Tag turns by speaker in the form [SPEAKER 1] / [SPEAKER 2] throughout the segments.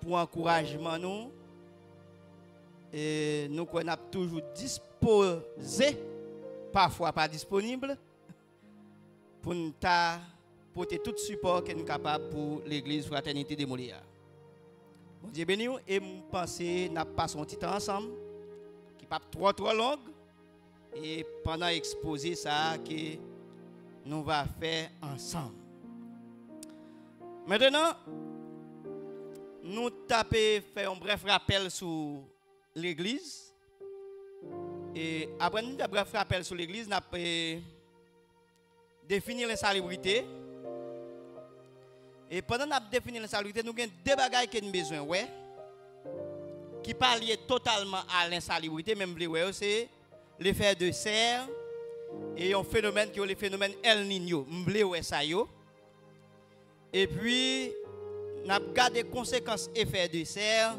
[SPEAKER 1] pour encouragement nous. Et nous qu'on a toujours disposé, parfois pas disponible, pour nous porter tout support que nous sommes capables pour l'église Fraternité de Molière. Bon Dieu béni et je pense que nous passons un petit temps ensemble, qui n'est pas trop long, et pendant l'exposé ça que nous va faire ensemble. Maintenant, nous tapons, faire un bref rappel sur l'église. Et après nous un bref rappel sur l'église, nous avons défini l'insalubrité. Et pendant que nous avons défini l'insalubrité, nous avons deux bagages que nous avons besoin, ouais, qui parlent totalement à l'insalubrité, même c'est l'effet de serre et un phénomène qui est le phénomène El Niño. Et puis, nous avons gardé les conséquences effet de serre,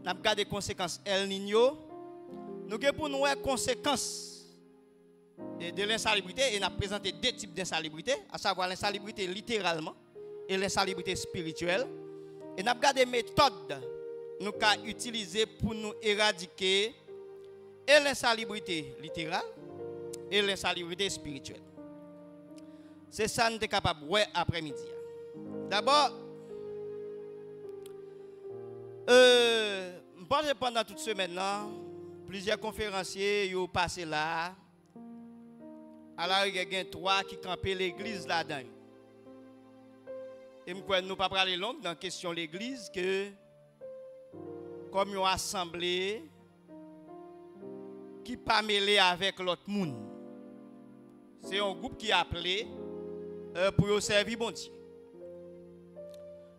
[SPEAKER 1] nous avons gardé les conséquences El Niño. Nous avons pour nous les conséquences de l'insalubrité et nous avons présenté deux types d'insalubrité, à savoir l'insalubrité littéralement et l'insalubrité spirituelle. Et nous avons gardé des méthodes nous avons utilisées pour nous éradiquer et l'insalubrité littérale et l'insalubrité spirituelle. C'est ça que nous sommes capables de voir après-midi. D'abord, pendant toute semaine, plusieurs conférenciers ont passé là. Alors, il y a trois qui campaient l'église là-dedans. Et nous ne pas parler long dans la question de l'église, que comme ils ont assemblé, qui pas mêlé avec l'autre monde. C'est un groupe qui a appelé pour servir bon Dieu.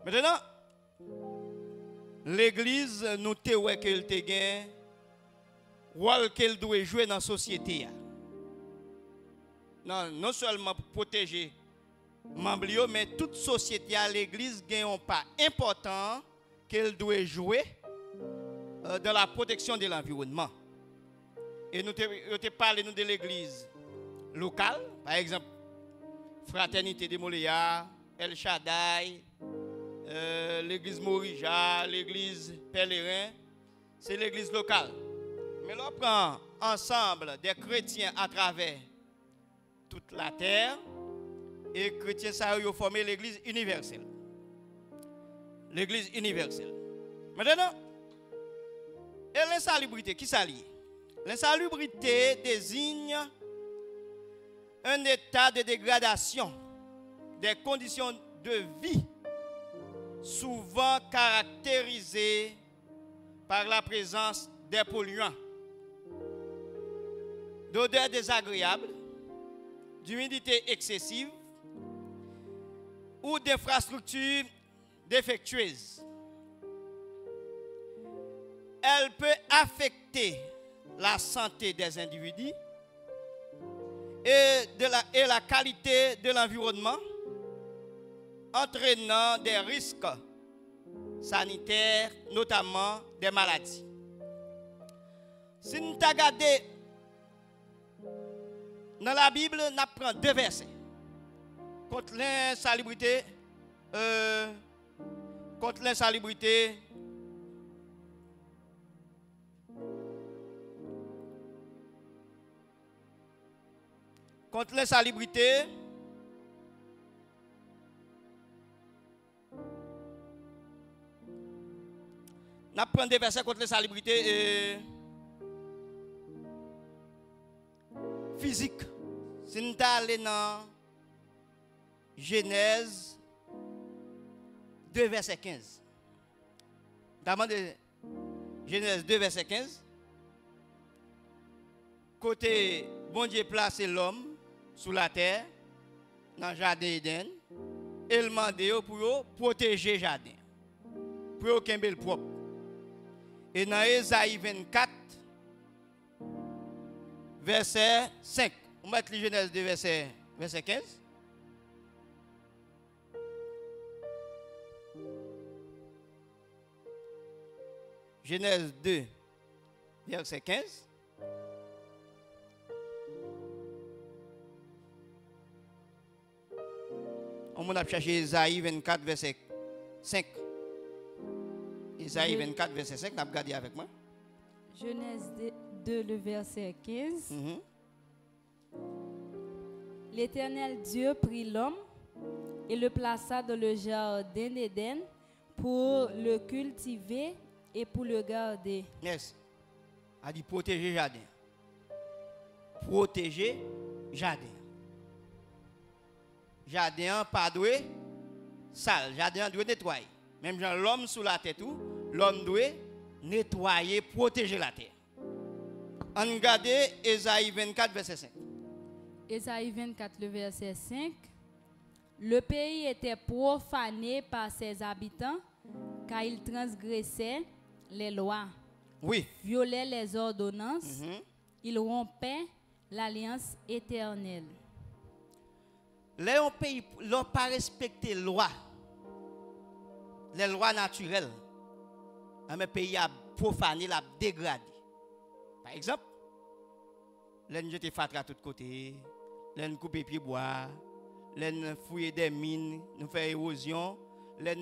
[SPEAKER 1] Maintenant, l'église nous te ouais qu'elle te gagne rôle qu'elle doit jouer dans la société. Non seulement pour protéger membres, mais toute société à l'église gagne un pas important qu'elle doit jouer dans la protection de l'environnement. Et nous te parlons de l'église locale, par exemple, Fraternité de Molière, El Shaddai, l'église Morija, l'église Pèlerin, c'est l'église locale. Mais l'on prend ensemble des chrétiens à travers toute la terre et les chrétiens ça ont formé l'église universelle. L'église universelle. Maintenant, et l'insalubrité, qui s'allie? L'insalubrité désigne un état de dégradation des conditions de vie souvent caractérisé par la présence des polluants, d'odeurs désagréables, d'humidité excessive ou d'infrastructures défectueuses. Elle peut affecter la santé des individus et la qualité de l'environnement, entraînant des risques sanitaires, notamment des maladies. Si nous regardons dans la Bible, nous apprenons deux versets contre l'insalubrité. Contre l'insalubrité. Contre l'insalubrité. Nous apprenons des versets contre l'insalubrité physique. Si nous allons dans Genèse 2, verset 15. D'abord de Genèse 2, verset 15. Côté, bon Dieu place l'homme sous la terre, dans le jardin d'Éden, et il demande pour protéger le jardin, pour qu'il le propre. Et dans Ésaïe 24, verset 5. On va mettre Genèse 2, verset 15. Genèse 2, verset 15. On va chercher Ésaïe 24, verset 5. Isaïe 24, verset 5, n'a regardé avec moi.
[SPEAKER 2] Genèse 2, le verset 15. L'Éternel Dieu prit l'homme et le plaça dans le jardin d'Éden pour le cultiver et pour le garder.
[SPEAKER 1] Yes. A dit protéger jardin. Protéger jardin. Jardin pas doué sale, jardin doit nettoyer. Même genre l'homme sous la tête tout, l'homme doit nettoyer, protéger la terre. On regarde Ésaïe 24 verset 5.
[SPEAKER 2] Ésaïe 24 le verset 5. Le pays était profané par ses habitants car ils transgressaient les lois.
[SPEAKER 1] Oui.
[SPEAKER 2] Violaient les ordonnances. Ils rompaient l'alliance éternelle.
[SPEAKER 1] Les pays n'ont pas respecté les lois naturelles. Un pays a profané, a dégradé. Par exemple, l'en jeté fatra à tous côtés, l'en couper pied bois, l'en fouiller des mines, nous faire érosion, l'en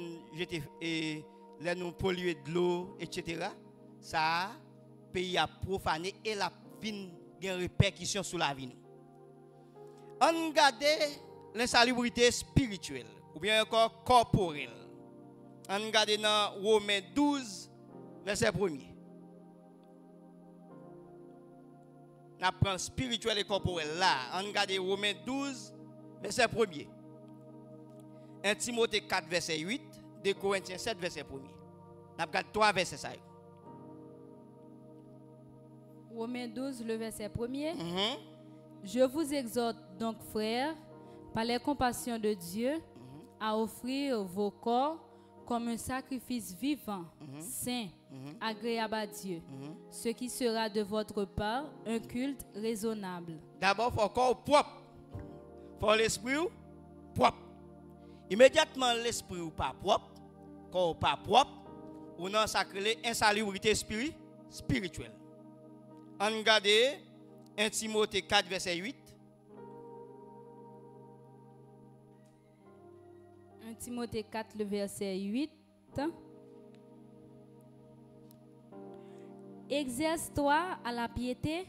[SPEAKER 1] nous polluer de l'eau, etc. Ça, pays a profané et la vie a une répercussion sur la vie. On regarde l'insalubrité spirituelle ou bien encore corporelle. On regarde dans Romains 12, verset 1er. On apprend spirituel et corporel là. On regarde Romains 12, verset 1er. 1 Timothée 4, verset 8. 2 Corinthiens 7, verset 1er. On regarde 3 versets ça.
[SPEAKER 2] Romains 12, le verset 1er. Je vous exhorte donc, frères, par les compassions de Dieu, à offrir vos corps comme un sacrifice vivant, saint, agréable à Dieu, ce qui sera de votre part un culte raisonnable.
[SPEAKER 1] D'abord, il faut corps propre. Il faut l'esprit propre. Immédiatement, l'esprit pas propre, corps pas propre, on a sacré insalubrité spirituelle. On regarde 1 Timothée 4, verset 8.
[SPEAKER 2] 1 Timothée 4, le verset 8. Exerce-toi à la piété,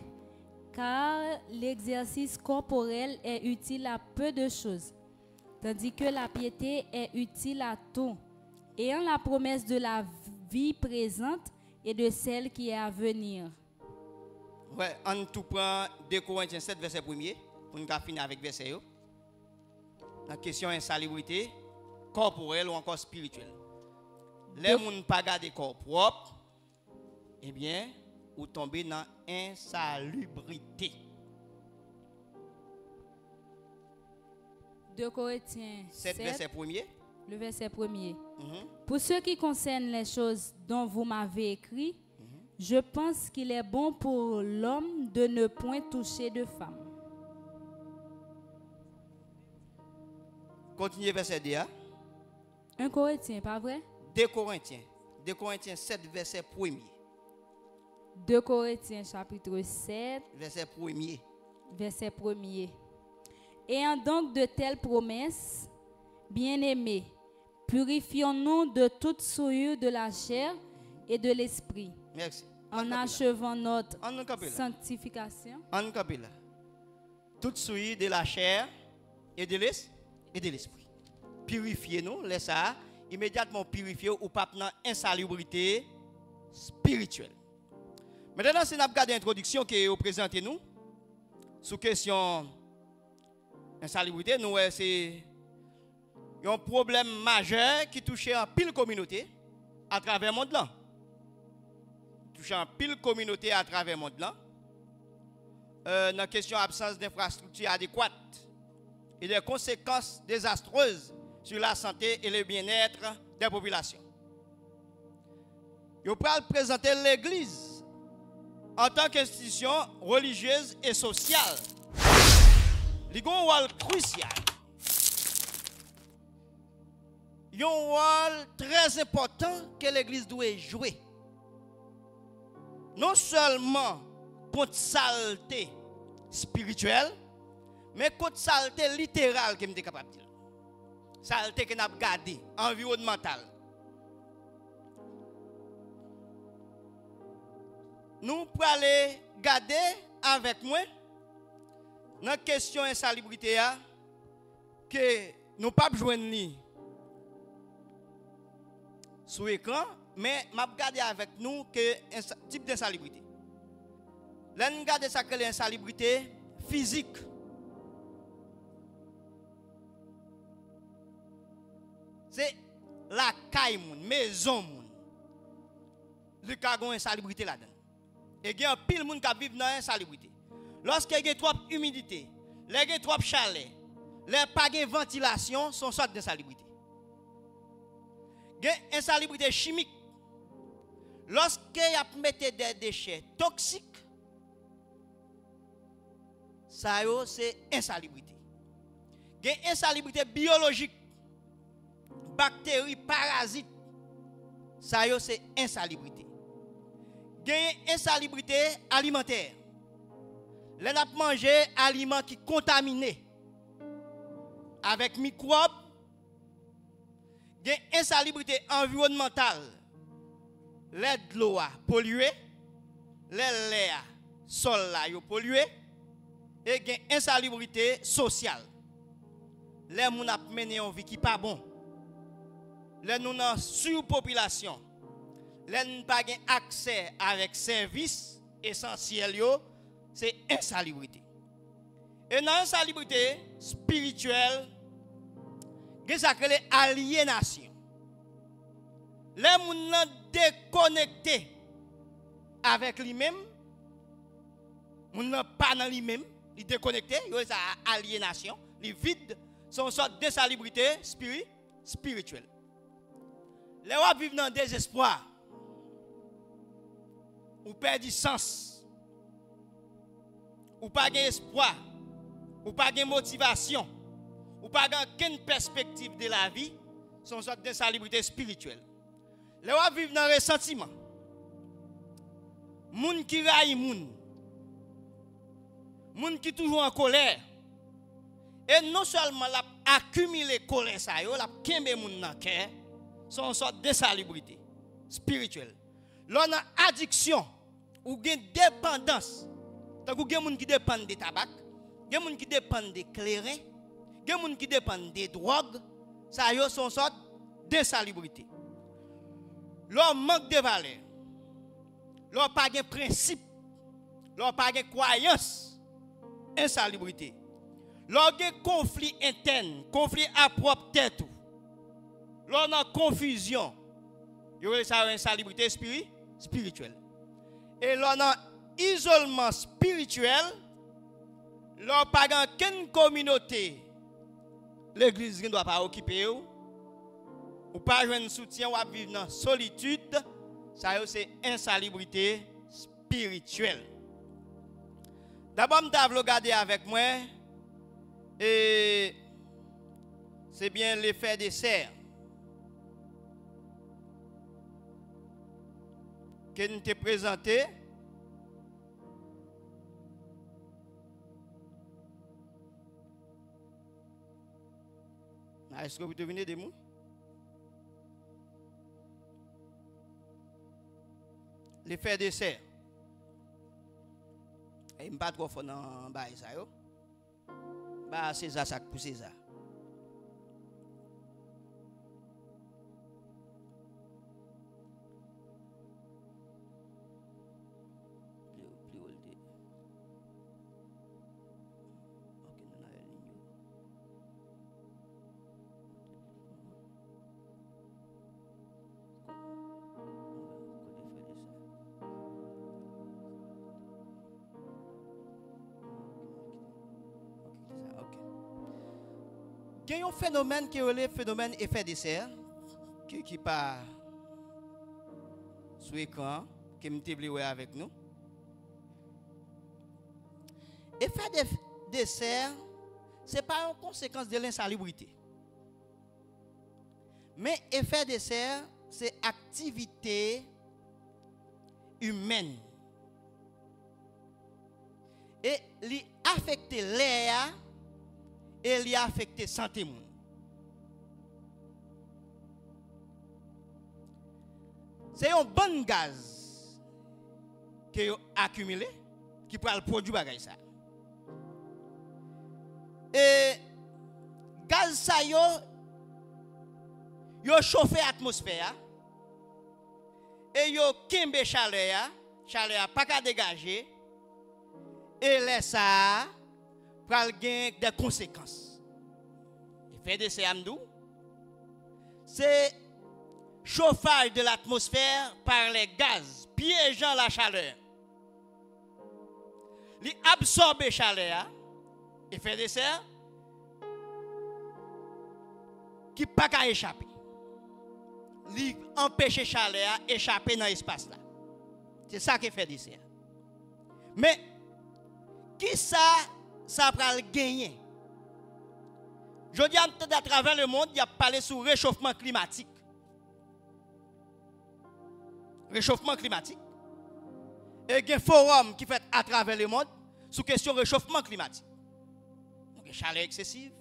[SPEAKER 2] car l'exercice corporel est utile à peu de choses, tandis que la piété est utile à tout, ayant la promesse de la vie présente et de celle qui est à venir.
[SPEAKER 1] Ouais, on tout prend 2 Corinthiens 7, verset 1er, pour nous finir avec verset. La question insalubrité, corporelle ou encore spirituelle. Les gens ne pas garder corps propre, eh bien, ou tomber dans insalubrité.
[SPEAKER 2] 2 Corinthiens
[SPEAKER 1] 7, verset 1er.
[SPEAKER 2] Le verset 1er. Pour ce qui concerne les choses dont vous m'avez écrit, je pense qu'il est bon pour l'homme de ne point toucher de femme.
[SPEAKER 1] Continuez verset 2.
[SPEAKER 2] 1 Corinthiens, pas vrai?
[SPEAKER 1] 2 Corinthiens 7, verset 1er.
[SPEAKER 2] 2 Corinthiens chapitre 7,
[SPEAKER 1] verset 1er.
[SPEAKER 2] Verset 1er. Ayant donc de telles promesses, bien-aimés, purifions-nous de toute souillure de la chair et de l'esprit.
[SPEAKER 1] Merci.
[SPEAKER 2] En achevant notre sanctification.
[SPEAKER 1] En capilla. Toute souillure de la chair et de l'esprit. Purifiez-nous, laissez ça immédiatement purifier ou pas dans insalubrité spirituelle. Maintenant, c'est une introduction qui est présentée nous sous question insalubrité. Nous, c'est un problème majeur qui touche en pile communauté à travers le monde là. Touche en pile communauté à travers le monde là. Dans la question absence d'infrastructures adéquates et des conséquences désastreuses sur la santé et le bien-être des populations. Je vais présenter l'Église en tant qu'institution religieuse et sociale. Il a un rôle crucial. Il y a un rôle très important que l'Église doit jouer. Non seulement contre saleté spirituelle, mais contre saleté littérale que je suis capable de dire. Saleté que nous avons gardée, environnementale. nous pour aller garder avec moi dans question insalubrité que nous pas joindre ni sur écran mais m'a regarder avec nous que un type d'insalubrité. Là nous regarder ça que l'insalubrité physique. C'est la caille moun, maison moun. Le cagon insalubrité là-dedans. Et il y a un pile moun qui vivent dans l'insalubrité. Lorsqu'il y a trop d'humidité, il y a trop de chaleur, il n'y a pas de ventilation, sont sortes d'insalubrité. Il y a une insalubrité chimique. Lorsqu'il y a mis des déchets toxiques, ça c'est insalubrité. Il y a une insalubrité biologique, bactéries, parasites, ça c'est insalubrité. Il y a une insalubrité alimentaire. Les n'a mangé aliments qui contaminés avec microbes. Il y a une insalubrité environnementale. Les de l'eau polluée, les l'air sol là pollué et il y a une insalubrité sociale. Les gens ont mené une vie qui n'est pas bon. Les nous avons surpopulation. Les nous pas accès avec services essentiels, c'est insalubrité. Et dans l'insalubrité spirituelle, il y a l'aliénation. Les gens sont déconnectés avec lui-même. Les gens pas dans lui-même. Ils sont déconnectés. Il y a aliénation. Les vides sont une sorte d'insalubrité spirituelle. Les gens vivent dans le désespoir. Ou perdent du sens. Ou pas d'espoir. Ou pas de motivation. Ou pas aucune perspective de la vie. C'est une sorte d'insalubrité spirituelle. Les gens vivent dans le ressentiment. Moun qui raille moun. Moun qui toujours en colère. Et non seulement l'a accumulé colère ça yo, l'a kembe moun nan cœur, c'est une sorte d'insalubrité spirituelle. L'on a addiction ou gen dépendance. Tant que gen moun qui dépendent de tabac, gen moun qui dépendent de clairin, gen moun qui dépendent de drogue, ça yo sont une sorte d'insalubrité. L'homme manque de valeur. L'homme pas de principe. L'homme pas de croyance. Insalubrité. L'homme a conflit interne, conflit à propre tête. L'homme a confusion. Il y a ça insalubrité spirituelle. Et l'homme a isolement spirituel. L'homme pas de aucune communauté. L'église ne doit pas occuper. Ou pas jouer un soutien ou vivre dans la solitude, ça c'est insalubrité spirituelle. D'abord, je vais regarder avec moi, et c'est bien l'effet des serres que nous t'ai présenté. Est-ce que vous devinez des mots? L'effet de serre. Et je ne pas trop fort dans le bail. Bah, c'est ça pour César. Il y a un phénomène qui est le phénomène effet de serre, qui pas sur l'écran, qui me avec nous. Effet de serre, ce n'est pas une conséquence de l'insalubrité. Mais effet de serre, c'est activité humaine. Et il affecte l'air et il affecte la santé. C'est un bon gaz qui ont accumulé, qui pourra le produire bagay ça. Et gaz ça yo chauffé l'atmosphère et yo kembe chaleur pas qu'à dégager et laisse ça pral gen des conséquences. Effet de ces amdou c'est chauffage de l'atmosphère par les gaz piégeant la chaleur. Li absorbe chaleur, effet de serre, qui pas qu'à échapper. Li empêche chaleur échapper dans l'espace là. C'est ça qui fait de serre. Mais qui ça va gagner? Je dis à travers le monde, il y a parlé sur réchauffement climatique. Réchauffement climatique. Et il y a un forum qui fait à travers le monde sur question réchauffement climatique. Donc, une chaleur excessive,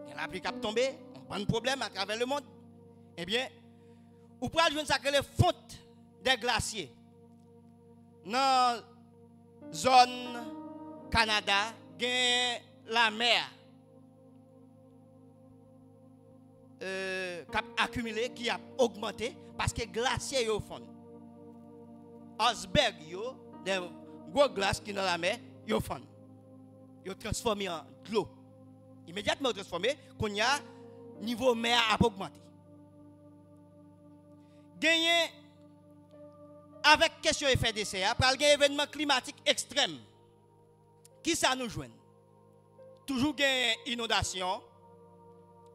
[SPEAKER 1] il y a la pluie qui a tombé, on prend un problème à travers le monde. Eh bien, vous pouvez jouer ça que les fontes des glaciers dans la zone Canada, il y a la mer qui a accumulé, qui a augmenté parce que les glaciers sont au fond. Iceberg, des gros glaces qui sont dans la mer, ils sont fond. Ils sont transformés en de l'eau. Immédiatement transformés, quand il y a niveau mer a augmenté. Gagner avec question effet de serre, pour un événement climatique extrême. Qui ça nous joint? Toujours gagner inondation.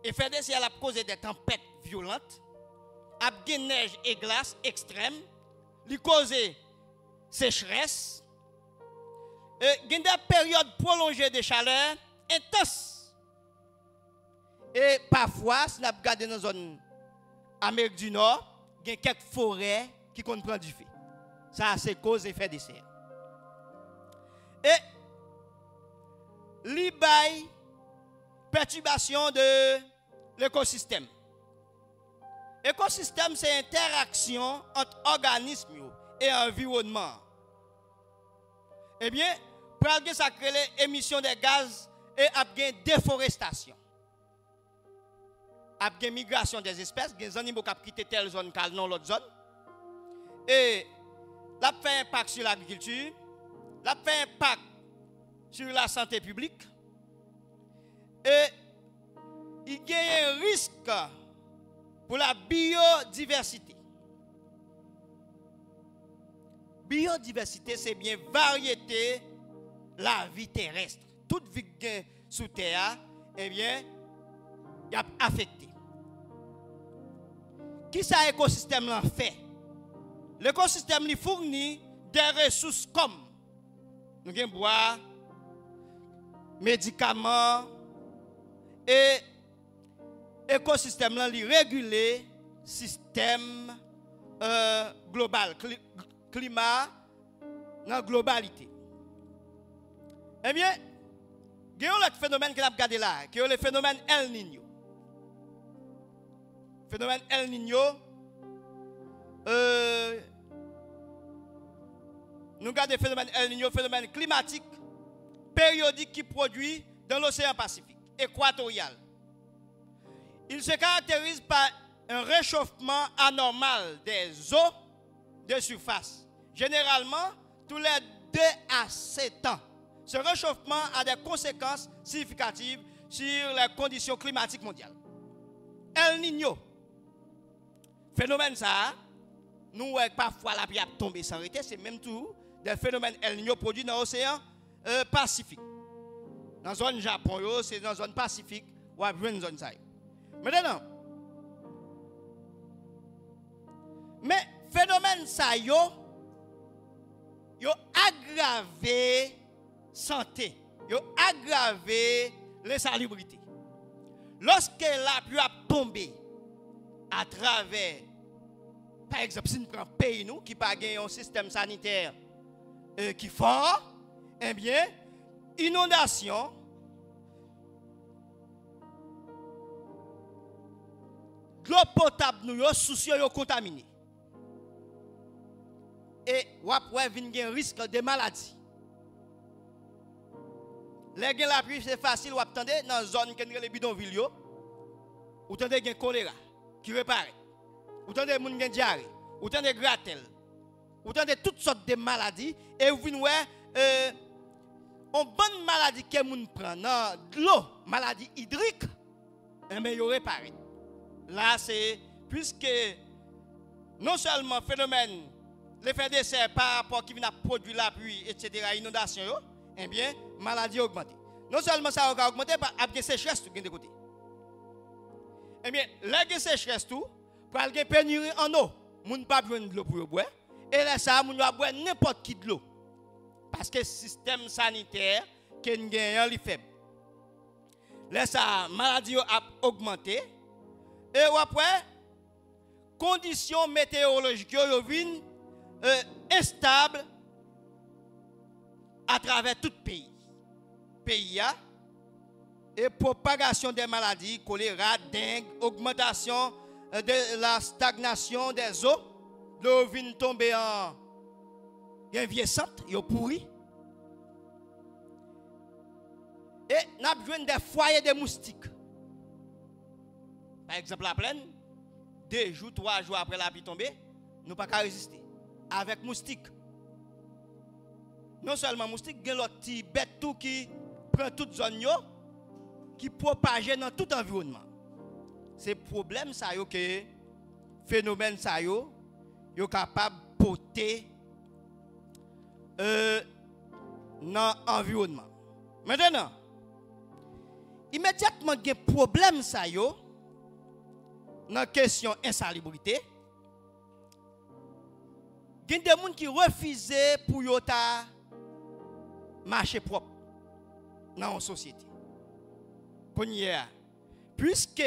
[SPEAKER 1] Effet de serre a causé des tempêtes violentes. A gagné neige et glace extrême. Li cause sécheresse. Et des périodes prolongées de chaleur intense. Et parfois, si nous regardons dans la zone Amérique du Nord, il y a quelques forêts qui prennent du feu. Ça, c'est cause effet de serre. Et l'ibay perturbation de l'écosystème. L'écosystème, c'est l'interaction entre organismes et environnement. Eh bien, pour ça crée l'émission de gaz et la déforestation. La migration des espèces, des animaux qui quittent telle zone qu'à non l'autre zone. Et la fait impact sur l'agriculture, la fait impact sur la santé publique. Et il y a un risque pour la biodiversité. Biodiversité, c'est bien variété la vie terrestre. Toute vie sous terre, eh bien, il y a affecté. Qui ça écosystème là fait? L'écosystème lui fournit des ressources comme nous avons bois, médicaments et écosystème là lui réguler système global climat dans la globalité. Eh bien, il y a un autre phénomène que nous avons regardé là, qui est le phénomène El Niño. Le phénomène El Niño, nous regardons le phénomène El Niño, phénomène climatique périodique qui produit dans l'océan Pacifique équatorial. Il se caractérise par un réchauffement anormal des eaux de surface, généralement tous les 2 à 7 ans. Ce réchauffement a des conséquences significatives sur les conditions climatiques mondiales. El Niño, phénomène ça, nous parfois la pluie a tombé sans arrêter, c'est même tout des phénomènes El Niño produits dans l'océan Pacifique. Dans la zone Japon, c'est dans la zone Pacifique, ou à une zone ça. Maintenant, mais phénomène ça yo aggravé santé, yo aggravé l'insalubrité. Lorsque la pluie a tombé à travers, par exemple, si nous prenons un pays nous, qui n'a pas un système sanitaire qui est fort, eh bien, inondation, l'eau potable nous, sous yo contaminée. et ou après vinn un risque de maladie. Les gens la pluie c'est facile ou attendez dans zone qui les bidonville yo. Ou tendez gen choléra qui reparaît. Ou tendez moun gen diarrhée, ou tendez gratel. Ou tendez toutes sortes de maladies et vous venez on bonne maladie que moun prend dans l'eau, maladie hydrique, et bien yo réparé. Là c'est puisque non seulement phénomène l'effet de serre par rapport qui vient produire la pluie etc. inondation yo, eh bien maladie augmentée. Non seulement ça a augmenté par après sécheresse tout de côté. Eh bien la sécheresse tout pour aller pénurie en eau, moun pas besoin de l'eau pour boire et là ça moun va boire n'importe qui de l'eau. Parce que le système sanitaire qui est li faible. Là ça maladie a augmenté et après conditions météorologiques yo viennent instables à travers tout le pays. Pays et propagation des maladies, choléra, dengue, augmentation de la stagnation des eaux, l'eau vient tomber en vieillissante, yo pourri. Et n'a besoin des foyers de moustiques. Par exemple la plaine, 2 jours, 3 jours après la pluie tombée, nous pas qu'à résister avec moustiques. Non seulement moustiques, il y a l'autre petit bête tout qui prend toute zone yo, qui propage dans tout environnement. C'est problème ça yo que phénomène ça yo capable porter dans l'environnement. Maintenant, immédiatement il y a un problème ça yo dans la question insalubrité. Il y a des gens qui refusent pour yo ta marcher propre dans la société. Puisque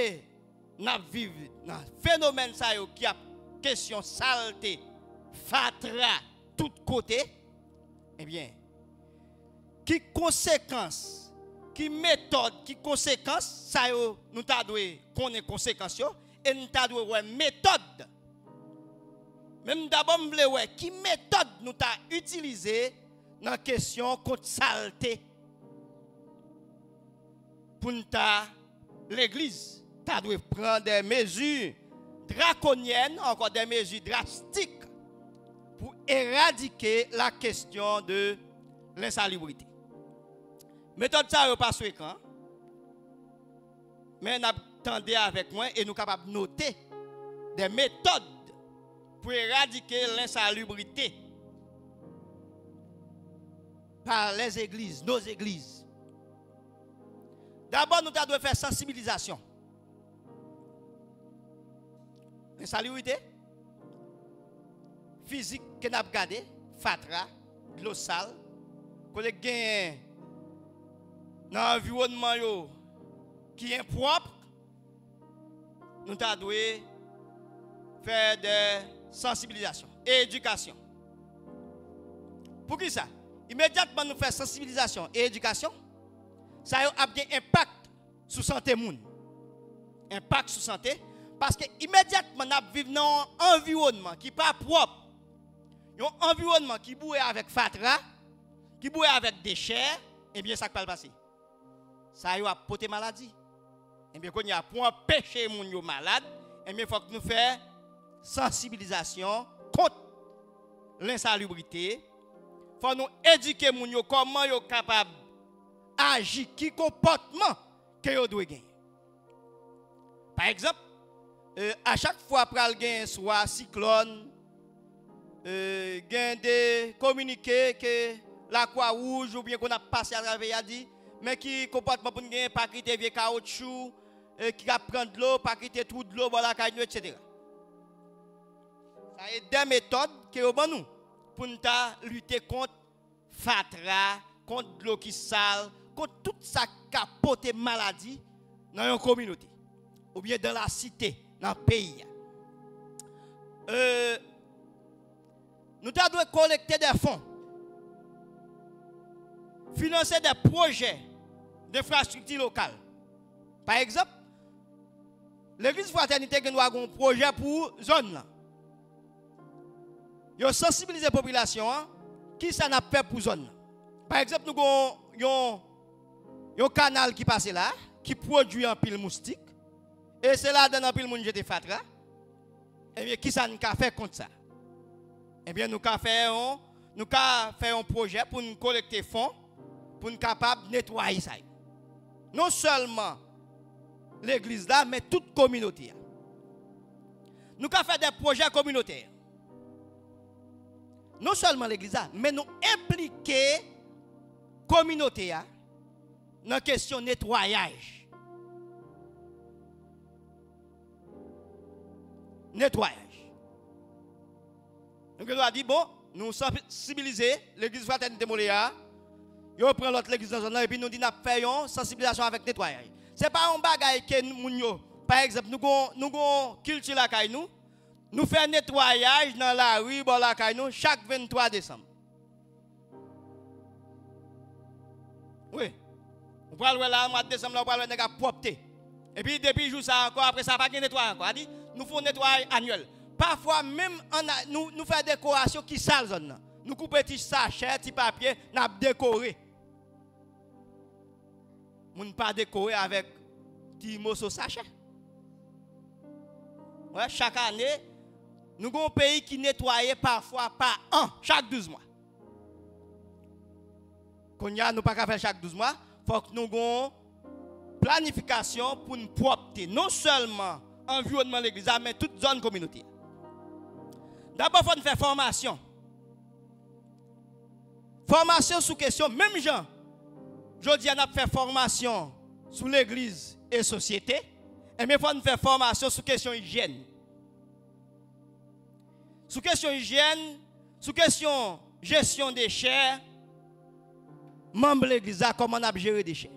[SPEAKER 1] nous vivons dans un phénomène ça yo qui a question saleté, fatra, tout côté, eh bien, qui conséquences, qui méthode, qui conséquences, ça yo, nous ta doué connaître conséquences et nous ta doué ouais méthode. Même d'abord m'vle ouais qui méthode nous ta utilisé dans question contre saleté. Pour nous ta l'église ta doué prendre des mesures draconiennes, encore des mesures drastiques pour éradiquer la question de l'insalubrité. Méthode ça n'est pas sur l'écran, mais nous attendez avec moi et nous sommes capables de noter des méthodes pour éradiquer l'insalubrité par les églises, nos églises. D'abord, nous devons faire sensibilisation. L'insalubrité physique que nous avons regardé, fatra, de l'eau sale, qu'on a gagné dans l'environnement qui est propre, nous devons faire des sensibilisations et éducation. Pour qui ça? Immédiatement nous faisons sensibilisation et éducation, ça a un impact sur la santé moun. Impact sur la santé. Parce que immédiatement nous vivons dans un environnement qui n'est pas propre. Un environnement qui bouille avec fatra, qui bouille avec déchets, et bien ça ne peut pas passer. Ça a porté maladie. Et bien quand il y a pour empêcher les gens malades, et bien il faut que nous fassions sensibilisation contre l'insalubrité. Il faut nous éduquer les gens comment ils sont capables d'agir, quel comportement que ils doivent gagner. Par exemple, à chaque fois après le soit cyclone, des communiqués que la Croix-Rouge ou bien qu'on a passé à travers a dit, mais qui comportement pour gagner pas quitter vieux caoutchouc, qui va prendre de l'eau, pas quitter tout de l'eau, voilà, etc. Ça est des méthodes que nous pour nous lutter contre fatra, contre l'eau qui sale, contre toute sa capote maladie dans une communauté ou bien dans la cité, dans le pays. Nous devons collecter des fonds, financer des projets d'infrastructure locale. Par exemple, l'église fraternité nous avons un projet pour zone là. Yo sensibiliser la population, hein, qui ça n'a fait pour zone. Par exemple, nous avons un canal qui passe là, qui produit un pile moustique. Et c'est là dans un pile moun jete fatra. Eh bien, qui ça nous a fait contre ça? Eh bien, nous avons fait un projet pour nous collecter fonds, pour nous capables de nettoyer ça. Non seulement l'église là, mais toute communauté. Nous avons fait des projets communautaires. Non seulement l'église là, mais nous impliquer la communauté dans la question nettoyage. Nettoyage. Donc, nous avons dit, bon, nous sensibiliser l'église fraternité Moléa, nous prenons l'autre l'église dans la zone et puis nous disons, nous faisons sensibilisation avec nettoyage. Ce n'est pas un bagage que nous, par exemple, nous avons culture la caille nous faisons nettoyage dans la rue, la caille chaque 23 décembre. Oui. On peut aller là, le mois de décembre, on peut aller dans la propreté. Et puis, depuis jour ça encore, après ça, pas de nettoyage encore. Nous faisons un nettoyage annuel. Parfois, même, nous faisons des décorations qui sale zone. Nous coupons des sachets, des papiers, nous décorons. Nous ne pas décorer avec des morceaux sachets. Ouais, chaque année, nous avons un pays qui nettoie parfois par an, chaque 12 mois. Quand nous ne pouvons pas faire chaque 12 mois, il faut que nous ayons une planification pour une propreté, non seulement l'environnement de l'église, mais toute zone communauté. D'abord, il faut faire formation. Formation sous question, même gens. Je dis, on a fait formation sur l'église et société. Et il faut faire formation sur question hygiène. Sous question hygiène, sous question gestion des déchets, membre de l'église, comment on a géré des déchets.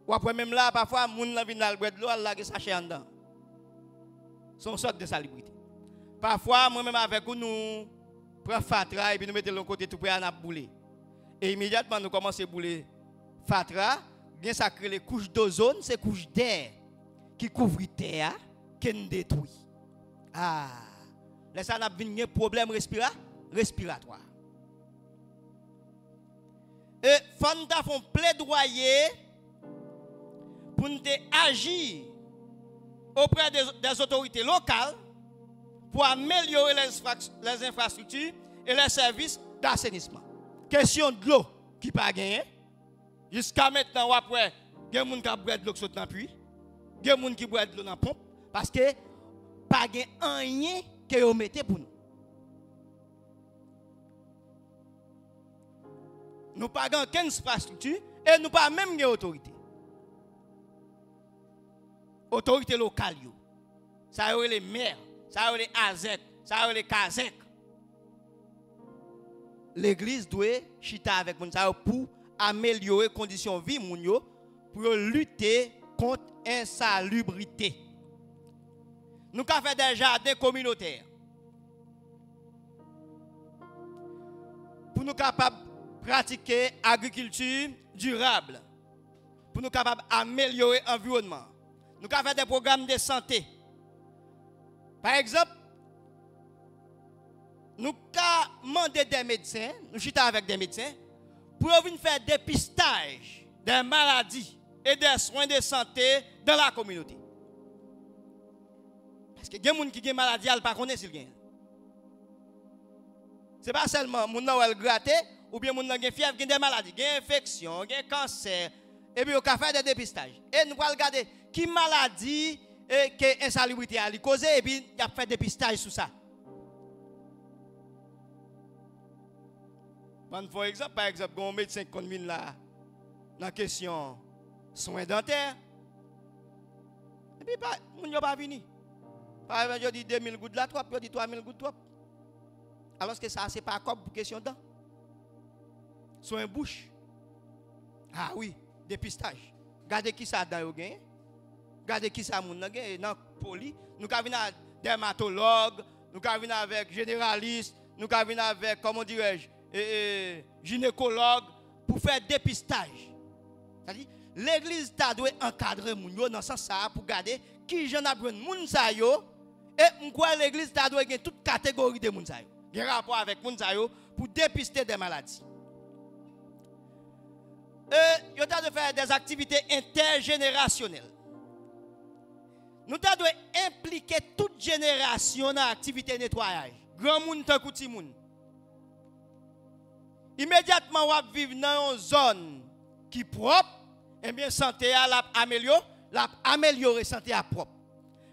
[SPEAKER 1] Ou après même là, parfois, les gens viennent dans le bois de l'eau, ils lagent sachet en dedans. C'est une sorte de salubrité. Parfois, moi-même avec vous, nous prenons fatra et puis nous mettons de côté tout près à bouler. Et immédiatement, nous commençons à bouler fatra, bien ça crée les couches d'ozone, c'est couches d'air qui couvrent terre, qui nous détruit. Ah, là, ça a un problème respiratoire. Et Fanda font plaidoyer pour nous agir auprès des autorités locales pour améliorer les infrastructures et les services d'assainissement. Question de l'eau qui n'a pas gagné. Jusqu'à maintenant, après, il y a des gens qui boivent de l'eau qui saute dans le puits. Il y a des gens qui boivent de l'eau dans la pompe. Parce que pas rien que vous mettez pour nous. Nous n'avons pas aucune infrastructure et nous n'avons pas même d'autorité. Autorité locale. Ça y est les maires, ça y est les AZEC, ça y est les KAZEC. L'église doit chiter avec nous pour améliorer les conditions de vie pour lutter contre l'insalubrité. Nous avons fait des jardins communautaires. Pour nous capables de pratiquer l'agriculture durable. Pour nous capables d'améliorer l'environnement. Nous avons fait des programmes de santé. Par exemple, nous avons demandé des médecins, nous chitons avec des médecins, pour venir faire des dépistage des maladies et des soins de santé dans la communauté. Parce que il y a des gens qui ont des maladies, ils ne connaissent pas s'ils ont. Ce n'est pas seulement les gens qui ont gratté, ou bien les gens qui ont fièvre, qui ont des maladies, qui ont des infections, qui ont des cancers, et puis ils ont fait des dépistages. Et nous allons regarder qui maladie et qui insalubrité a causé, et puis il a fait des dépistages sur ça. Par exemple, un médecin qui connaît là, dans la question soins dentaires, et puis il n'a pas venu. Par exemple, je dis 2000 gouttes là, je dis 3000 gouttes trop. Alors que ça, ce n'est pas comme pour question dents. Soins bouche. Ah oui, dépistage. Regardez qui ça dans le gain. Regardez qui ça moun dans le poli. Nous avons des dermatologues, nous avons avec généralistes, nous avons avec, comment dirais-je, gynécologues pour faire dépistage. C'est-à-dire, l'église doit encadrer moun yo dans ce sens pour garder qui j'en a besoin moun sa yo Et m'croit l'église ta doit gagner toute catégorie de moun sa yo. Gen rapport avec moun sa yo pour dépister des maladies. Yo ta de faire des activités intergénérationnelles. Nous ta doit impliquer toute génération dans l'activité nettoyage. Grand moun tan kouti moun. Immédiatement on vivre dans une zone qui propre, eh bien santé a améliorer santé à propre.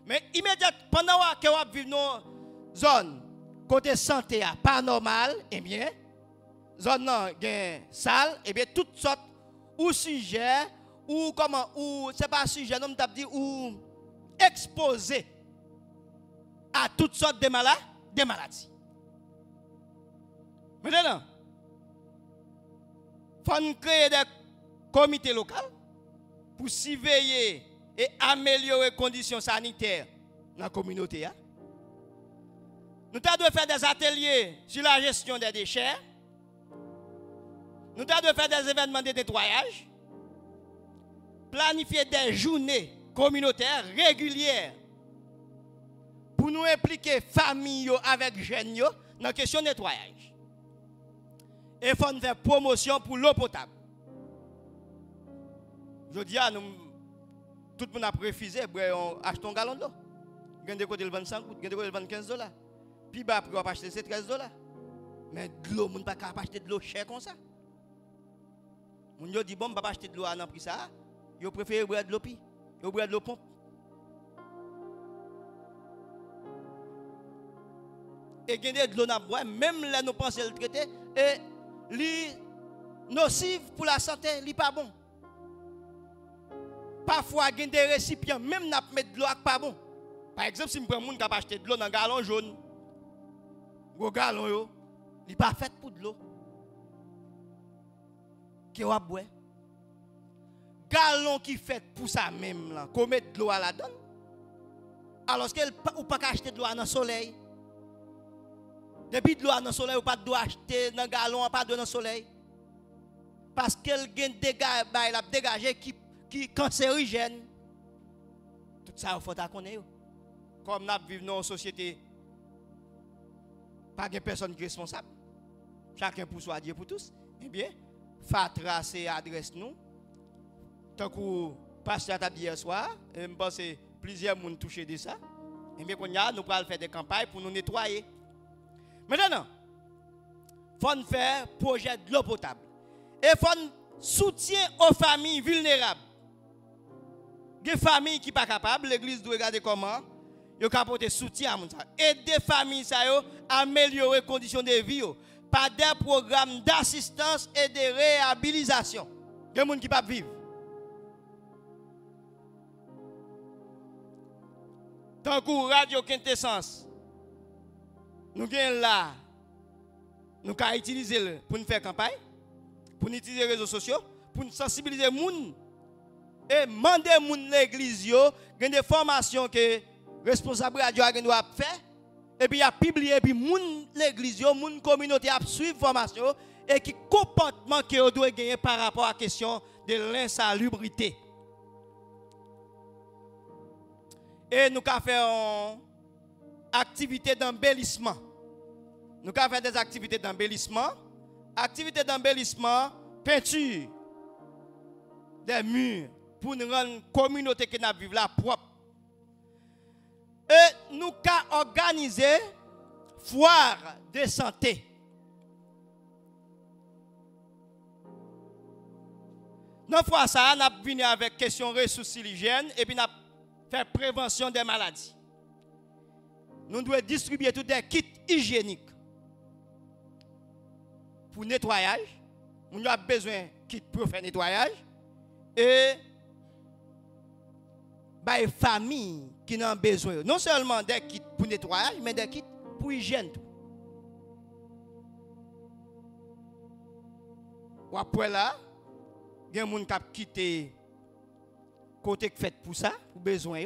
[SPEAKER 1] Mais immédiatement pendant que on vivre dans une zone côté santé a pas normal, eh bien zone nan gen sale, eh bien toutes sortes ou sujet ou comment ou c'est pas sujet non m't'a dit ou exposé à toutes sortes de maladies. Maintenant, il faut créer des comités locaux pour surveiller et améliorer les conditions sanitaires dans la communauté. Nous devons faire des ateliers sur la gestion des déchets. Nous devons faire des événements de nettoyage. Planifier des journées communautaires régulières pour nous impliquer famille avec jeunes dans la question de nettoyage. Et il faut faire promotion pour l'eau potable. Je dis à nous, tout le monde a refusé, on achète un gallon d'eau. Il y a des côtés de 25 $, il y a des côtés de 15 $. Puis bah, pour acheter c'est 13 $. Mais de l'eau, on ne peut pas acheter de l'eau chère comme ça. On dit bon, on ne peut pas acheter de l'eau à un prix ça. Ils préfèrent boire de l'eau puis. Ils boire de l'eau pompe. Et gagner de l'eau n'a boire, même là nous pensons le traiter et li nocif pour la santé, li pas bon. Parfois gagner des récipients même n'a mettre de l'eau pas bon. Par exemple, si me prend moun qui a acheté de l'eau dans galon jaune. Gros galon yo, li pas fait pour de l'eau. Qui va boire. Galon qui fait pour ça même là, qu'on met de l'eau à la donne. Alors qu'elle ou pas acheter de l'eau dans le soleil. Depuis de l'eau dans le soleil, ou pas de acheter dans galon, pas de dans le soleil. Parce qu'elle gagne des dégagé qui cancérigène. Tout ça il faut connaître. Comme nous vivons dans une société, pas de personne qui est responsable. Chacun pour soi, Dieu pour tous. Eh bien, faut tracer adresse nous. Tant que pasteur a dit hier soir, je pense que plusieurs personnes touché de ça. Et bien, nous allons faire des campagnes pour nous nettoyer. Maintenant, il faut faire un projet de l'eau potable. Et il faut soutien aux familles vulnérables. Des familles qui ne sont pas capables, l'église doit regarder comment ils ont apporté soutien à ça. Et des familles à améliorer les conditions de vie par des programmes d'assistance et de réhabilitation. Il y a des gens qui ne peuvent pas vivre. Tant que Radio Quintessence, nous avons là, nous avons utilisé pour nous faire campagne, pour nous utiliser les réseaux sociaux, pour nous sensibiliser les gens et demander aux gens l'église, des formations que responsable radio doit faire, et puis il a publié, et puis l'église, la communauté a suivi la formation, et qui comportement que doit gagner par rapport à la question de l'insalubrité. Et nous avons fait une activité d'embellissement. Nous avons fait des activités d'embellissement. Activités d'embellissement, peinture des murs pour nous rendre la communauté qui nous vivons là propre. Et nous avons organisé foire de santé. Dans la foire, ça, nous avons venu avec question ressources hygiène et puis nous avons fait prévention des maladies. Nous devons distribuer tous des kits hygiéniques pour nettoyage. Nous avons besoin de kits pour faire nettoyage. Et les familles qui ont besoin, non seulement des kits pour nettoyage, mais des kits pour hygiène. Ou après là, il y a des gens qui ont quitté côté qui fait pour ça, pour besoin.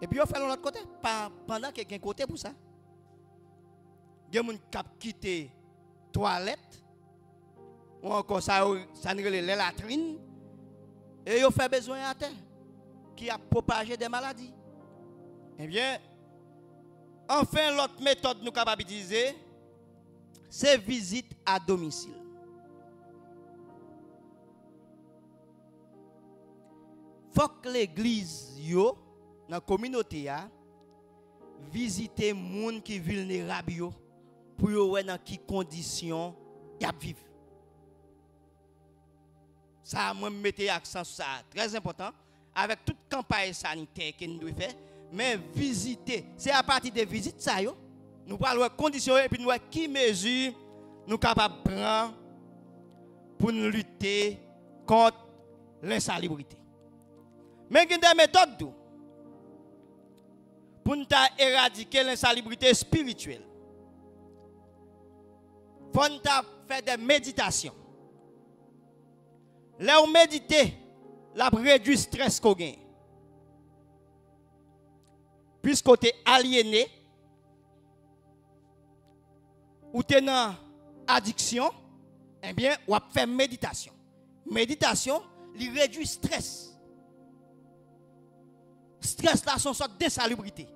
[SPEAKER 1] Et puis, on fait l'autre côté, pendant qu'il y a un côté pour ça. Il y a des gens qui ont quitté toilette, ou encore ça les latrines, et ils ont fait besoin à terre, qui a propagé des maladies. Eh bien, Enfin, l'autre méthode nous capable d'utiliser, c'est visite à domicile. Faut que l'église yo dans la communauté visite les gens qui sont vulnérables pour voir dans quelles conditions ils vivent. Ça, moi, mettre l'accent sur ça, très important, avec toute campagne sanitaire que nous devons faire. Mais visiter, c'est à partir des visites, ça, nous parlons de conditions et puis nous voyons qui mesure nous sommes capables de prendre pour nous lutter contre l'insalubrité. Mais il y a des méthodes pour nous éradiquer l'insalubrité spirituelle. Il faut faire des méditations. Là où méditer, la réduit le stress qu'on gagne. Puisque tu es aliéné, ou tu es dans addiction, eh bien, on va faire méditation. Méditation, il réduit le stress. Stress là, c'est une sorte d'insalubrité.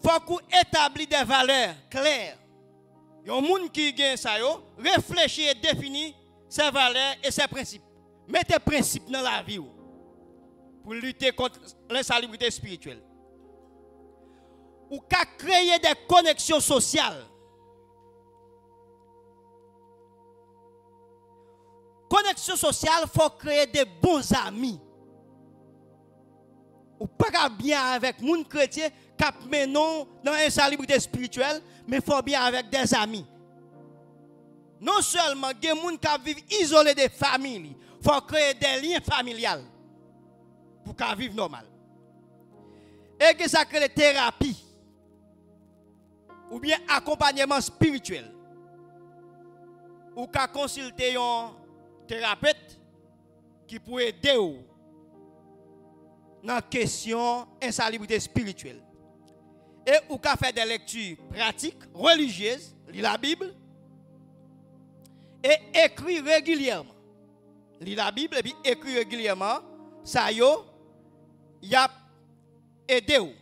[SPEAKER 1] Il faut qu'on établisse des valeurs claires. Il y a un monde qui gagne ça, réfléchit et définit ses valeurs et ses principes. Mettez des principes dans la vie pour lutter contre l'insalubrité spirituelle. Ou qu'à créer des connexions sociales. Connexion sociale, il faut créer des bons amis. Ou pas bien avec les gens chrétiens qui mènent dans l'insalubrité spirituelle, mais il faut bien avec des amis. Non seulement il y a des gens qui vivent isolés des familles, il faut créer des liens familiaux pour qu'ils vivent normal. Et que ça crée des thérapies ou bien accompagnement spirituel. Ou qu'à consulter un thérapeute qui peut aider vous dans la question insalubrité spirituelle. Et ou qu'à faire des lectures pratiques, religieuses, lire la Bible, et écrire régulièrement. Lire la Bible et puis écrire régulièrement, ça y a aidé vous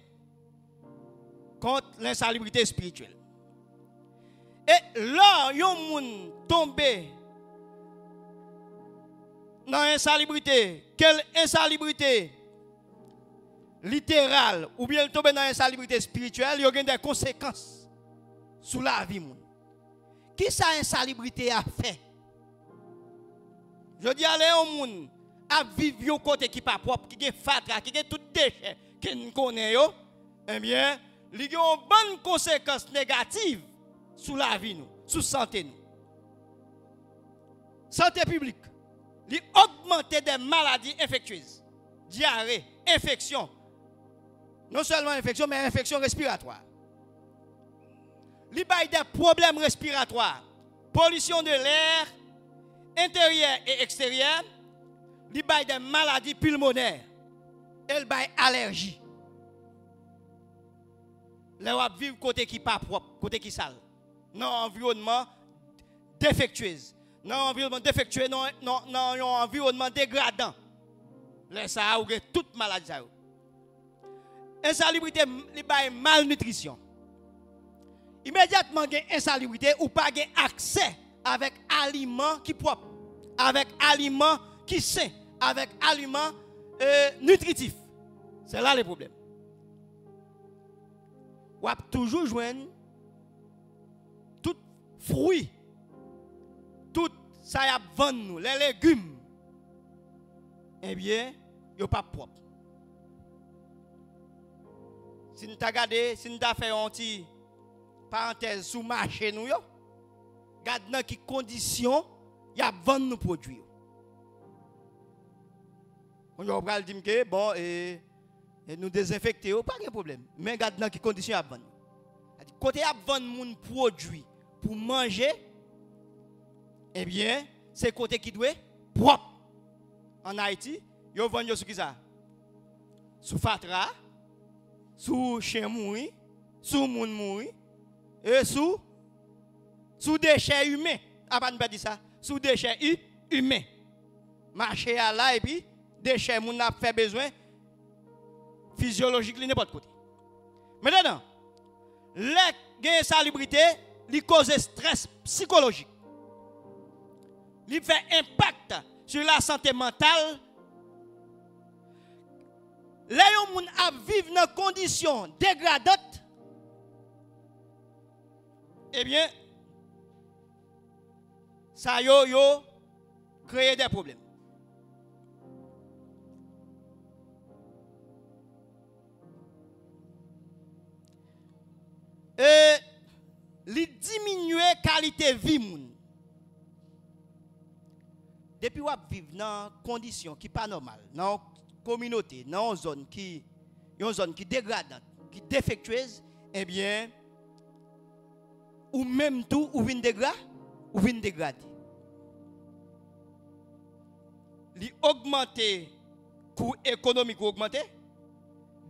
[SPEAKER 1] contre l'insalubrité spirituelle. Et là, yon moun tombé dans l'insalubrité, quelle insalubrité littérale ou bien tombé dans l'insalubrité spirituelle, il y a des conséquences sur la vie. Qui ça insalubrité a fait? Je dis allez au monde à vivre au côté qui pas propre, qui est fatra, qui est tout déchet que nous connaissons, eh bien, il y a une bonne conséquence négative sur la vie, nous, sur la santé. Nous. Santé publique. Il augmente des maladies infectieuses. Diarrhée, infection. Non seulement infection, mais infection respiratoire. Il y a des problèmes respiratoires. Pollution de l'air, intérieur et extérieur. Il y a des maladies pulmonaires. Il y a des allergies. Là, on va vivre côté qui pas propre, côté qui sale. Dans un environnement défectueux. Dans un environnement défectueux, dans un environnement dégradant. Là, ça a toute maladie. Insalubrité, il y a malnutrition. Immédiatement, il y a insalubrité ou pas accès avec aliments qui propres, avec aliments qui sains, avec aliments nutritifs. C'est là le problème. Ou a toujours joindre tout fruit, tout ça y a vendre nous, les légumes. Eh bien, ils sont pas propres. Si nous avons regardé, si nous avons fait un petit parenthèse sous marché nous, regardez dans quelles conditions il y a vendre nos produits. On va dire que bon et nous désinfecter, pas de problème. Mais regardez dans quelles conditions il y a vendre. Côté il y a vendre mon produit pour manger, eh bien, c'est côté qui doit propre. En Haïti, ils vendent sur qui ça? Sous fatra, sous chien mouri, sous moun mouri, et sous déchets humains. Avant de dire ça, sous déchets humains. Marcher à là et puis déchets moun n'a fait besoin physiologique, n'importe côté. Maintenant, l'insalubrité, il cause stress psychologique. Il fait impact sur la santé mentale. Les gens vivent dans des conditions dégradantes. Eh bien, ça yo crée des problèmes. Et li diminuer qualité vie moun. Depuis wap vivre dans conditions qui pas normales, dans communauté, dans une zone qui dégradante, qui défectueuse, eh bien ou même tout ou vinn dégrader. Li augmenter coût économique augmenter,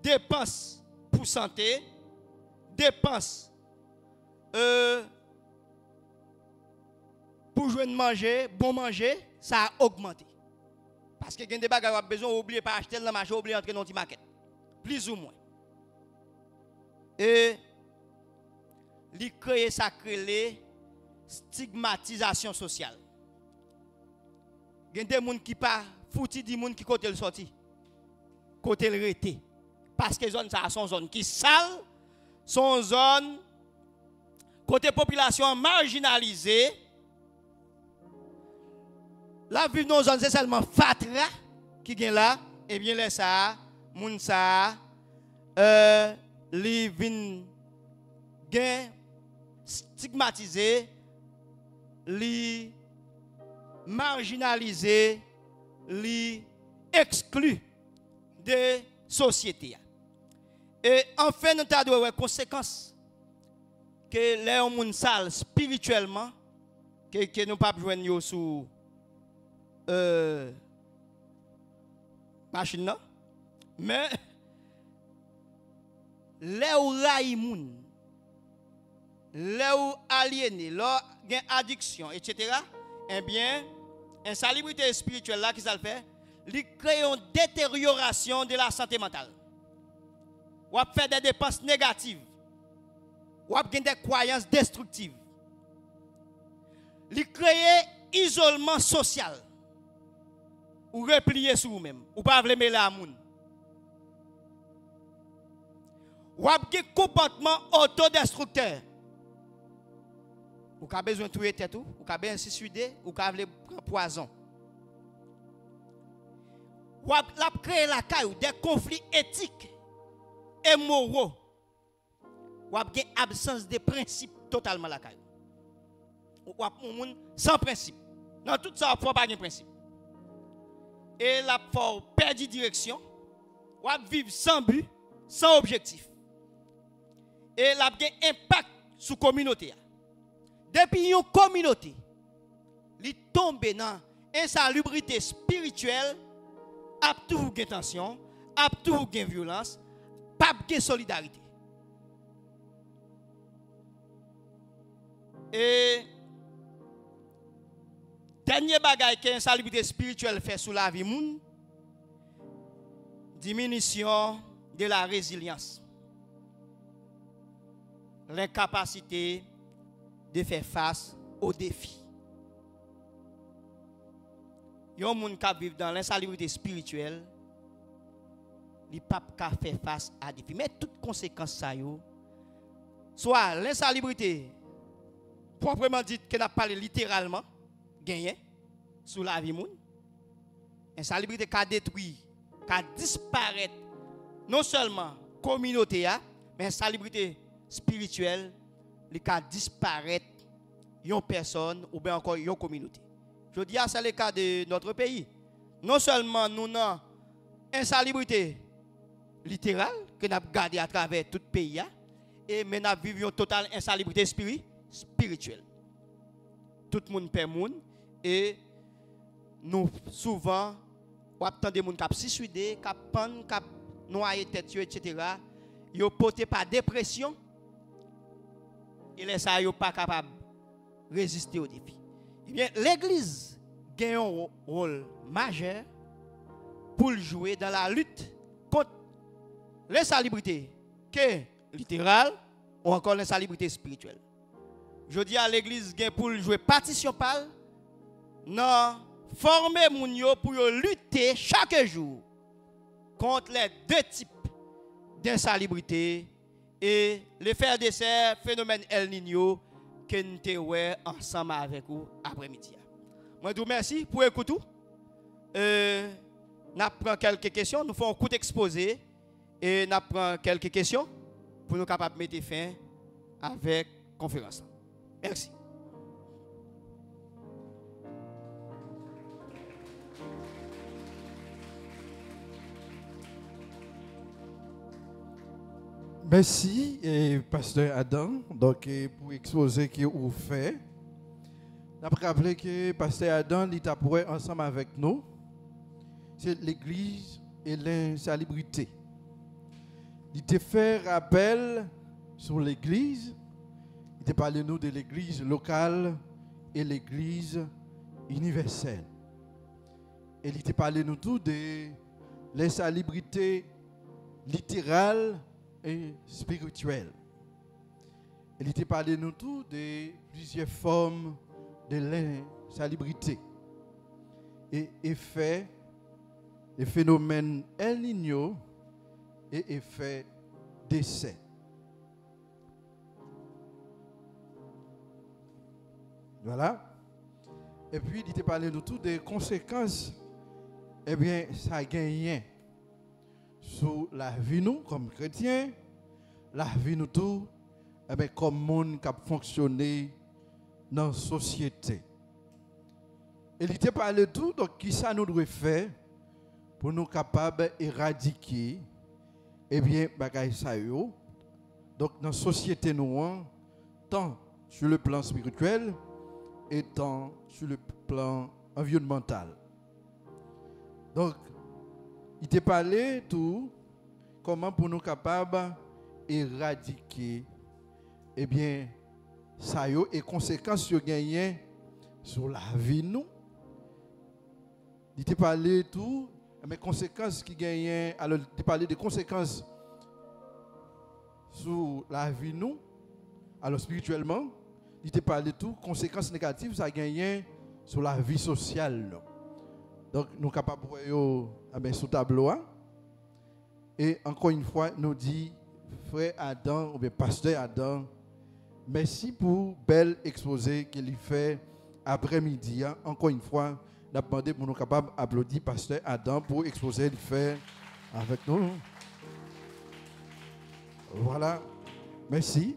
[SPEAKER 1] dépenses pour santé, dépenses pour joindre manger, bon manger, ça a augmenté. Parce que des bagages a besoin oublier pas acheter dans le marché, oublier entrer dans une market. Plus ou moins. Et li créer ça créer stigmatisation sociale. Il y a des gens qui pas fouti des gens qui côté le sorti. Côté le rete. Parce que zone ça sont zone qui sale, sont zone côté population marginalisée. La vie dans zone c'est seulement fatra qui gagne là, et bien là ça moun ça li vinn gain stigmatisé, li marginalisé, li exclu de société. Et enfin nous avons des conséquences que les gens sales spirituellement que nous pas besoin de sous machine là, mais les raï moun, les aliénés, les addiction, etc. Eh bien, insalubrité spirituelle là qui ça le fait, il crée une détérioration de la santé mentale. Ou fait des dépenses négatives. Ou des croyances destructives. Il crée isolement social. Ou replier sur vous-même. Ou pas aimer la moun. Ou des comportements autodestructeurs. Ou avez besoin de tuer tête ou avez besoin de suicider ou avez prendre poison. Ou la créer la caille des conflits éthiques et moraux. Ou avez une absence de principe totalement la caille. Ou avez sans principe. Dans tout ça, il ne faut pas de principe. Et la faut perdre direction. Ou vivre sans but, sans objectif. Et la un impact sur la communauté. Depuis une communauté, li tombe dans insalubrité spirituelle, a toujours de tension, a toujours de violence, pas de solidarité. Et dernier bagage que l'insalubrité spirituelle fait sous la vie moun, diminution de la résilience, l'incapacité de faire face aux défis. Il y a des gens qui vivent dans l'insalubrité spirituelle, ils ne peuvent pas faire face à des défis. Mais toutes conséquences, ça soit l'insalubrité, proprement dit, qu'on a parlé littéralement, gagné sous la vie moun. L'insalubrité qui a détruit, qui a disparu, non seulement la communauté, mais l'insalubrité spirituelle, les cas disparaître une personne ou bien encore une communauté. Je dis c'est le cas de notre pays. Non seulement nous avons une insalubrité littérale que nous avons gardée à travers tout le pays, mais nous vivons une totale insalubrité spirituelle. Tout le monde perd monde et nous souvent on attend des gens qui se suicident, qui pendre, qui noyer tête, etc. Ils sont portés par dépression. Et les gens ne sont pas capables de résister au défi. Eh bien, l'Église a un rôle majeur pour jouer dans la lutte contre l'insalubrité que littérale ou encore l'insalubrité spirituelle. Je dis à l'église pour jouer partition pâle, non, former moun yo pour lutter chaque jour contre les deux types d'insalubrité et les faire des phénomène El Niño que nous avons ensemble avec vous après-midi. Moi, je vous remercie pour écouter. Nous prenons quelques questions, nous faisons un coup d'exposé et nous prenons quelques questions pour nous capables de mettre fin avec la conférence. Merci.
[SPEAKER 3] Merci, pasteur Adam, donc, pour exposer ce que vous faites. Je vais rappeler que pasteur Adam est pour ensemble avec nous. C'est l'église et l'insalubrité. Il te fait rappel sur l'église. Il te parle nous de l'église locale et l'église universelle. Et il te parle nous tout de l'insalubrité littérale et spirituelle. Il te parle nous tout de plusieurs formes de l'insalubrité et effets, les phénomènes El Niño et effets décès. Voilà. Et puis, il te parle nous tout des conséquences. Eh bien, ça a gagné sur la vie nous comme chrétiens, la vie nous tout, eh bien, comme monde qui a fonctionné dans la société. Et il te parle tout, donc qui ça nous doit faire pour nous capables d'éradiquer, eh bien, bagay ça yo. Donc dans la société nous, tant sur le plan spirituel et tant sur le plan environnemental. Donc, il te parlé tout comment pour nous capables d'éradiquer, eh bien, ça yo et conséquences yo gagné sur la vie nous. Il te parlé tout mais conséquences qui gagnent, alors il te parlé des conséquences sur la vie nous, alors spirituellement, il te parlé tout conséquences négatives ça gagne sur la vie sociale. Donc nous capables de sous tableau. Et encore une fois, nous dit frère Adam ou bien pasteur Adam, merci pour bel exposé qu'il fait après-midi. Encore une fois, nous avons demandé pour nous capables d'applaudir pasteur Adam pour exposer qu'il fait avec nous. Voilà. Merci.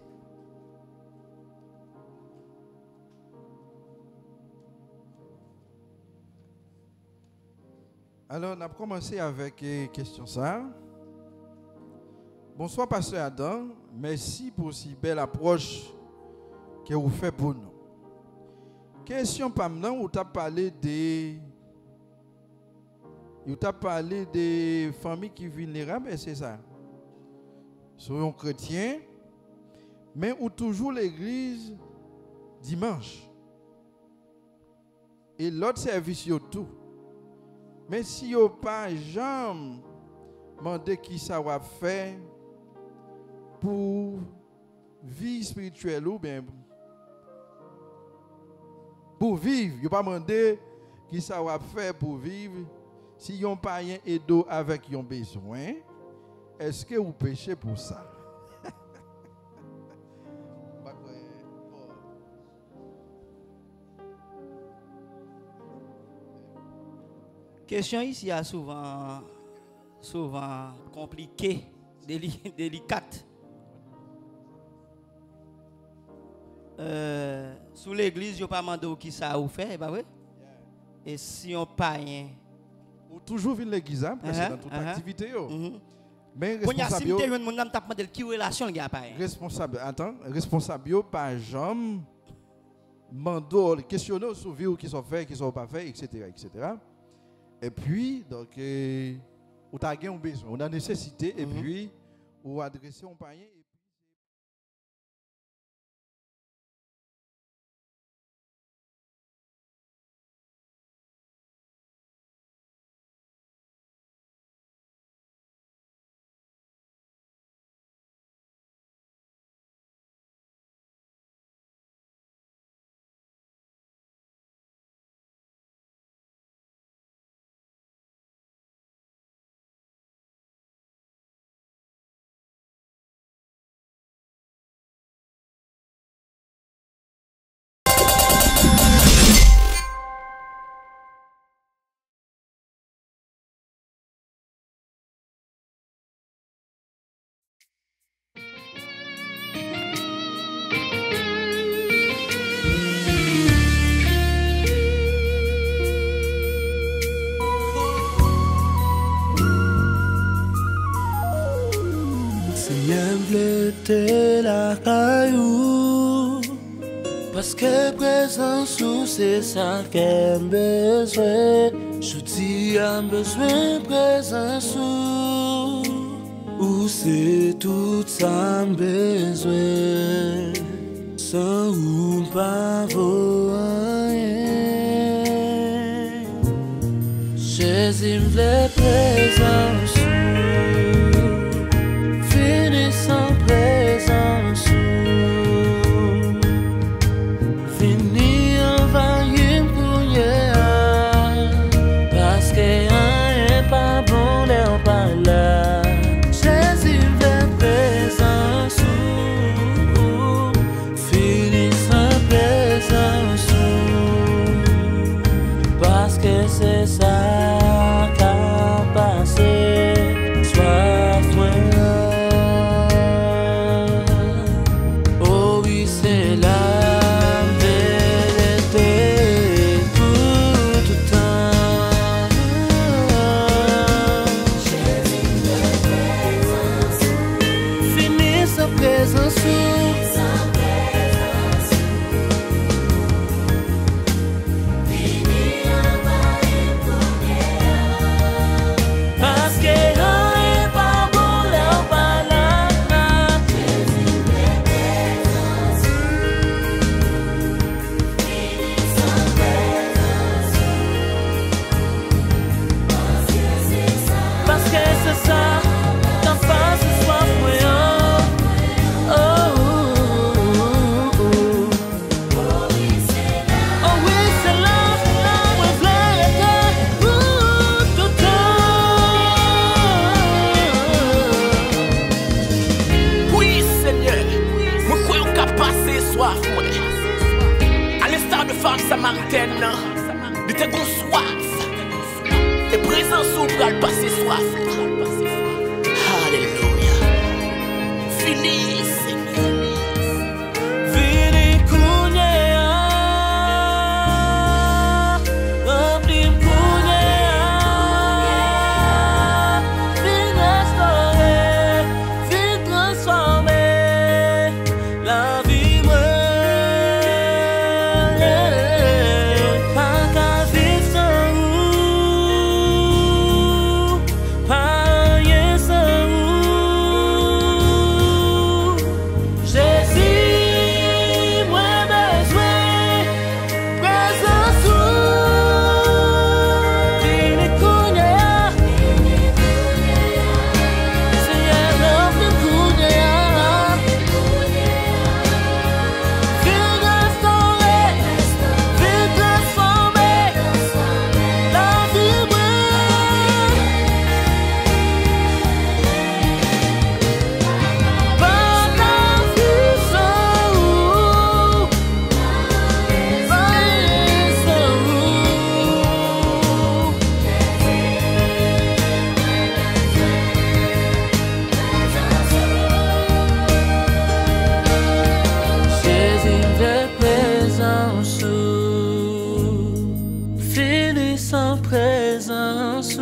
[SPEAKER 3] Alors, on a commencé avec une question ça. Bonsoir, pasteur Adam. Merci pour si belle approche que vous faites pour nous. Question pas maintenant, vous avez parlé des familles qui sont vulnérables, c'est ça. Soyons chrétiens, mais ou toujours l'église dimanche. Et l'autre service, tout. Mais si vous n'avez pas jamais demandé qui ça va faire pour vie spirituelle ou bien pour vivre, vous n'avez pas demandé qui ça va faire pour vivre. Si vous n'avez pas un aide avec un besoin, est-ce que vous péchez pour ça?
[SPEAKER 1] Question ici est souvent compliquée, délicate. Sous l'église, je ne pas demandé qui ça vous fait, bah oui. Et si on pas rien.
[SPEAKER 3] Ou toujours venir l'église, hein, parce que dans toute activité. Mais responsable, par jamais, mando, questionner sur vie qui sont faits, qui sont pas faits, etc., etc. Et puis, donc, on a besoin, on a nécessité, et puis, on adresser un panier.
[SPEAKER 4] compléter la caillou. Parce que présence ou c'est ça qu'elle besoin. Je dis à besoin présence ou c'est tout ça besoin. Sans ou pas vaut rien. Jésus me fait présence. Fini sans présence. Fini envahi pour hier. Parce que rien n'est pas bon, n'est pas là. Jésus me fait présence. Fini sans présence. Parce que c'est ça qu'a passé. Soif moi. Oh oui, c'est la vérité tout le temps. Fini sans présence. Parce que rien n'est pas bon, n'est pas là. Parce que c'est ça, t'en face, soif, moi. Oh, oh, oh, oh. Oh oui, c'est là, où est v'là tout le temps.
[SPEAKER 5] Oui, Seigneur, moi quoi on qu'a passé soif, moi. À l'instar de femme samaritaine, de te gon soif. Et présence ou pral passer soif. Alléluia. Fini, Seigneur.
[SPEAKER 4] Vini kounyea, rempli kounyea, vin restaurer, vin transformer la vie moi. Pas qu'à vivre sans vous, pas rien sans vous. Jésus, moi besoin, présence ou vini kounyea, Seigneur rempli kounyea, vin restaurer, vin transformer la vie moi. Pas qu'à vivre sans vous, pas rien sans vous. Jésus de présence, fini sans présence,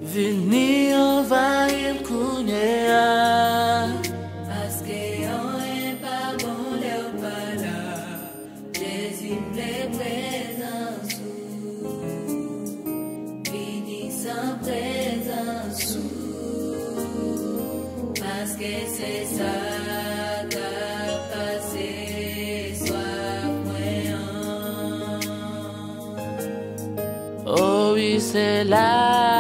[SPEAKER 4] vini envahir kounyea.
[SPEAKER 2] Parce que rien n'est pas bon, n'est pas là. Jésus me présence. Fini sans présence. Parce que c'est ça qu'a passé. Soif moi.
[SPEAKER 4] Oh oui, c'est là